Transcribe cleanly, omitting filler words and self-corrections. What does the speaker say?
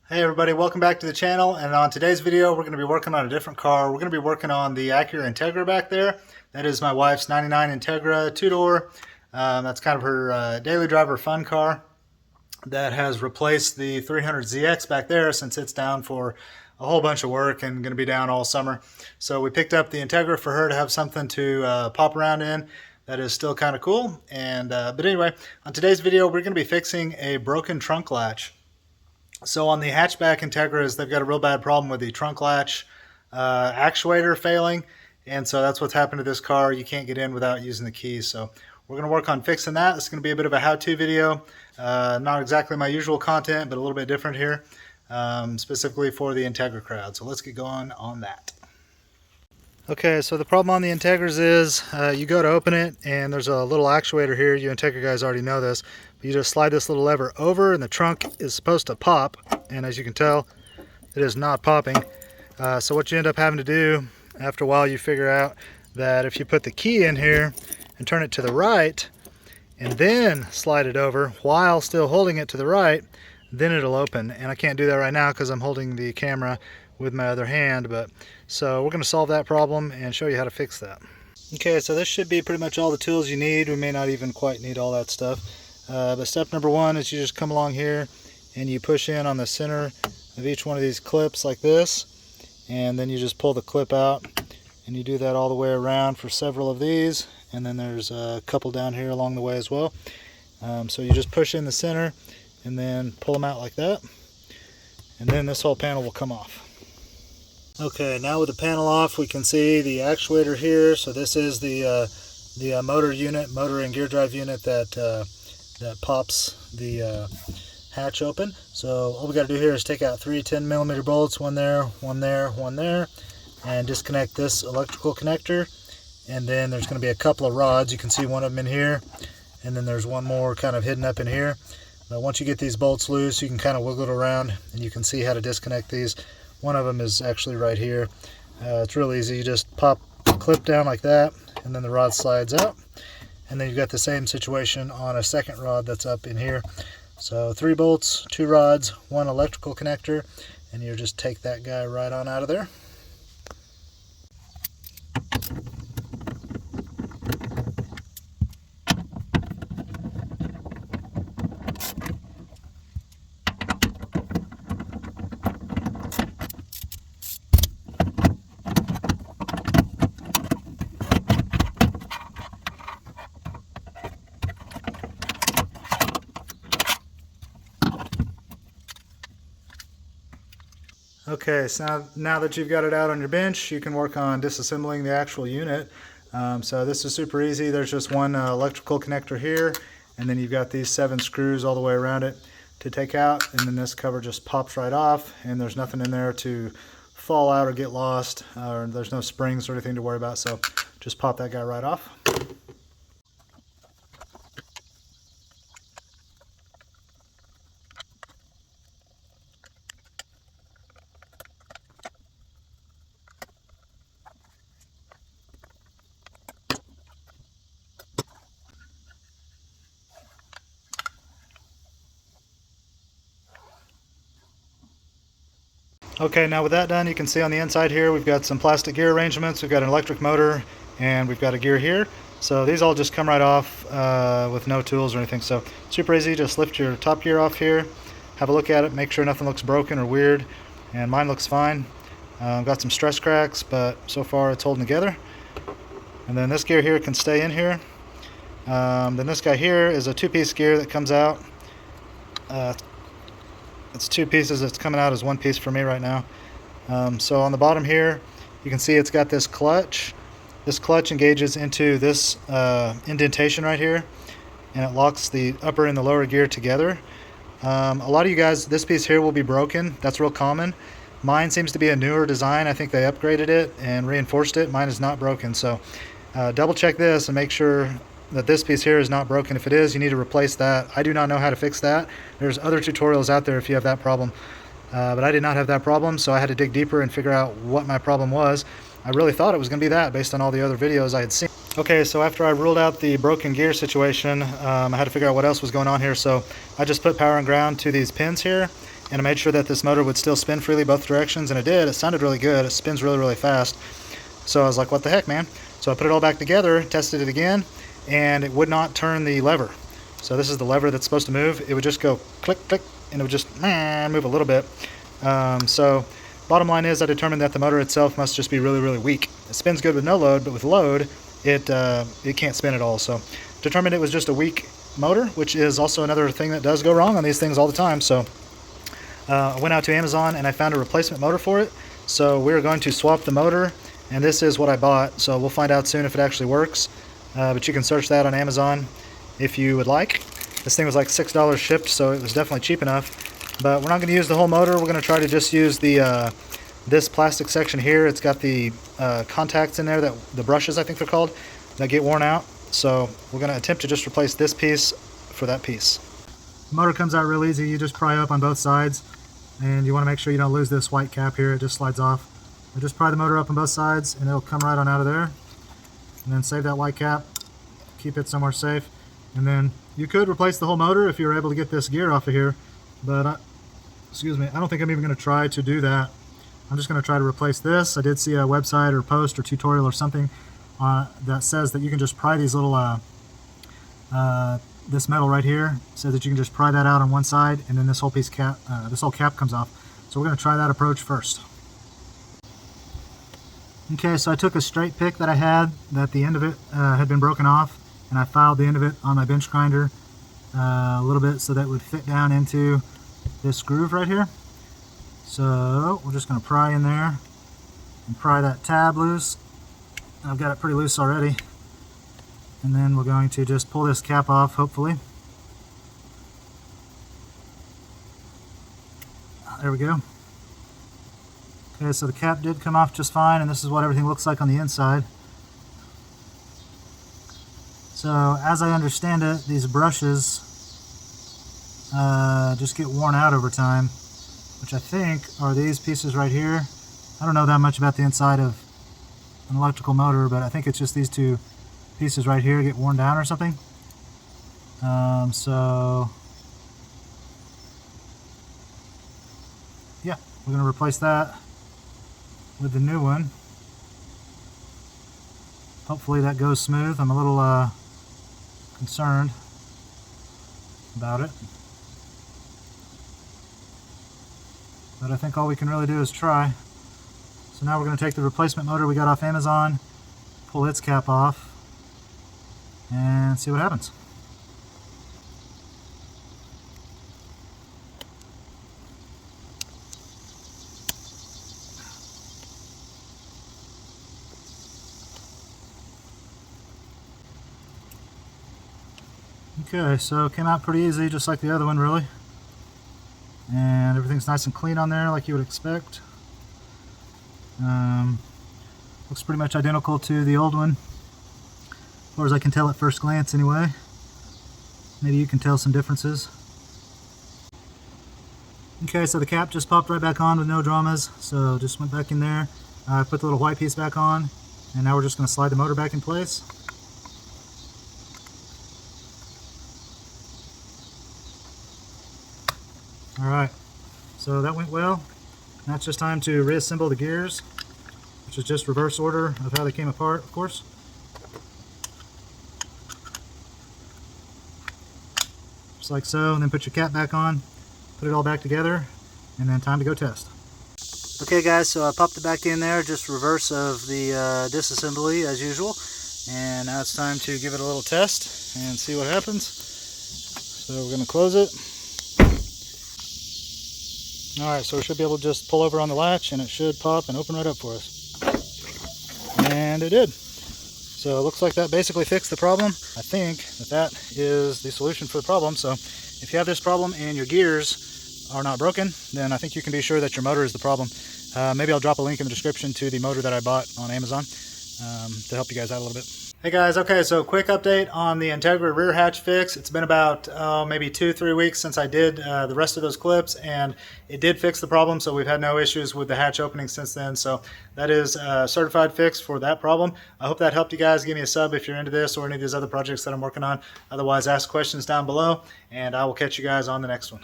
Hey everybody, welcome back to the channel, and on today's video we're going to be working on a different car. We're going to be working on the Acura Integra back there. That is my wife's 99 Integra two-door. That's kind of her daily driver fun car that has replaced the 300ZX back there since it's down for a whole bunch of work and going to be down all summer. So we picked up the Integra for her to have something to pop around in. That is still kind of cool. But anyway, on today's video we're going to be fixing a broken trunk latch. So on the hatchback Integras, they've got a real bad problem with the trunk latch actuator failing, and so that's what's happened to this car. You can't get in without using the keys. So we're going to work on fixing that. It's going to be a bit of a how-to video. Not exactly my usual content, but a little bit different here, specifically for the Integra crowd. So let's get going on that. Okay, so the problem on the Integras is you go to open it and there's a little actuator here. You Integra guys already know this. But you just slide this little lever over and the trunk is supposed to pop, and as you can tell it is not popping. So what you end up having to do after a while, you figure out that if you put the key in here and turn it to the right and then slide it over while still holding it to the right, then it'll open. And I can't do that right now because I'm holding the camera with my other hand, but so we're going to solve that problem and show you how to fix that. Okay, so this should be pretty much all the tools you need. We may not even quite need all that stuff, but step number one is you just come along here and you push in on the center of each one of these clips like this, and then you just pull the clip out, and you do that all the way around for several of these, and then there's a couple down here along the way as well. So you just push in the center and then pull them out like that, and then this whole panel will come off. Okay, now with the panel off, we can see the actuator here. So this is the motor unit, motor and gear drive unit that pops the hatch open. So all we got to do here is take out three 10mm bolts, one there, one there, one there, and disconnect this electrical connector. And then there's going to be a couple of rods. You can see one of them in here, and then there's one more kind of hidden up in here. But once you get these bolts loose, you can kind of wiggle it around, and you can see how to disconnect these. One of them is actually right here. It's real easy. You just pop the clip down like that, and then the rod slides out. And then you've got the same situation on a second rod that's up in here. So 3 bolts, 2 rods, 1 electrical connector, and you just take that guy right on out of there. Okay, so now that you've got it out on your bench, you can work on disassembling the actual unit. So this is super easy. There's just one electrical connector here, and then you've got these 7 screws all the way around it to take out, and then this cover just pops right off, and there's nothing in there to fall out or get lost, or there's no springs or anything to worry about, so just pop that guy right off. Okay, now with that done, you can see on the inside here we've got some plastic gear arrangements, we've got an electric motor, and we've got a gear here. So these all just come right off with no tools or anything. So super easy, just lift your top gear off here, have a look at it, make sure nothing looks broken or weird, and mine looks fine. Got some stress cracks, but so far it's holding together. And then this gear here can stay in here. Then this guy here is a 2-piece gear that comes out. It's 2 pieces. It's coming out as 1 piece for me right now. So on the bottom here, you can see it's got this clutch. This clutch engages into this indentation right here, and it locks the upper and the lower gear together. A lot of you guys, this piece here will be broken. That's real common. Mine seems to be a newer design. I think they upgraded it and reinforced it. Mine is not broken. So double check this and make sure that this piece here is not broken. If it is, you need to replace that. I do not know how to fix that. There's other tutorials out there if you have that problem, but I did not have that problem, so I had to dig deeper and figure out what my problem was. I really thought it was going to be that based on all the other videos I had seen. Okay, so after I ruled out the broken gear situation, I had to figure out what else was going on here, so I just put power and ground to these pins here, and I made sure that this motor would still spin freely both directions, and it did. It sounded really good. It spins really, really fast. So I was like, what the heck, man? So I put it all back together, tested it again, and it would not turn the lever. So this is the lever that's supposed to move. It would just go click, click, and it would just move a little bit. So bottom line is I determined that the motor itself must just be really, really weak. It spins good with no load, but with load, it can't spin at all. So determined it was just a weak motor, which is also another thing that does go wrong on these things all the time. So I went out to Amazon and I found a replacement motor for it. So we're going to swap the motor, and this is what I bought. So we'll find out soon if it actually works. But you can search that on Amazon if you would like. This thing was like $6 shipped, so it was definitely cheap enough. But we're not going to use the whole motor. We're going to try to just use the this plastic section here. It's got the contacts in there, that the brushes I think they're called, that get worn out. So we're going to attempt to just replace this piece for that piece. The motor comes out real easy. You just pry up on both sides, and you want to make sure you don't lose this white cap here. It just slides off. You just pry the motor up on both sides, and it'll come right on out of there. And then save that white cap, keep it somewhere safe. And then you could replace the whole motor if you were able to get this gear off of here, but excuse me, I don't think I'm even going to try to do that. I'm just going to try to replace this. I did see a website or post or tutorial or something that says that you can just pry these little this metal right here says that you can just pry that out on one side, and then this whole piece cap this whole cap comes off. So we're going to try that approach first. Okay, so I took a straight pick that I had, that the end of it had been broken off, and I filed the end of it on my bench grinder a little bit so that it would fit down into this groove right here. So we're just going to pry in there and pry that tab loose. I've got it pretty loose already. And then we're going to just pull this cap off, hopefully. There we go. Okay, so the cap did come off just fine, and this is what everything looks like on the inside. So, as I understand it, these brushes just get worn out over time, which I think are these pieces right here. I don't know that much about the inside of an electrical motor, but I think it's just these two pieces right here get worn down or something. So, yeah, we're going to replace that with the new one. Hopefully that goes smooth. I'm a little concerned about it, but I think all we can really do is try. So now we're going to take the replacement motor we got off Amazon, pull its cap off, and see what happens. Okay, so it came out pretty easy, just like the other one really. And everything's nice and clean on there like you would expect. Looks pretty much identical to the old one, as far as I can tell at first glance anyway. Maybe you can tell some differences. Okay, so the cap just popped right back on with no dramas, so just went back in there. I put the little white piece back on, and now we're just going to slide the motor back in place. Alright, so that went well. Now it's just time to reassemble the gears, which is just reverse order of how they came apart, of course. Just like so, and then put your cap back on, put it all back together, and then time to go test. Okay guys, so I popped it back in there, just reverse of the disassembly as usual. And now it's time to give it a little test and see what happens. So we're going to close it. Alright, so we should be able to just pull over on the latch and it should pop and open right up for us. And it did. So it looks like that basically fixed the problem. I think that is the solution for the problem. So if you have this problem and your gears are not broken, then I think you can be sure that your motor is the problem. Maybe I'll drop a link in the description to the motor that I bought on Amazon to help you guys out a little bit. Hey guys, okay, so quick update on the Integra rear hatch fix. It's been about maybe 2-3 weeks since I did the rest of those clips, and it did fix the problem, so we've had no issues with the hatch opening since then. So that is a certified fix for that problem. I hope that helped you guys. Give me a sub if you're into this or any of these other projects that I'm working on. Otherwise, ask questions down below, and I will catch you guys on the next one.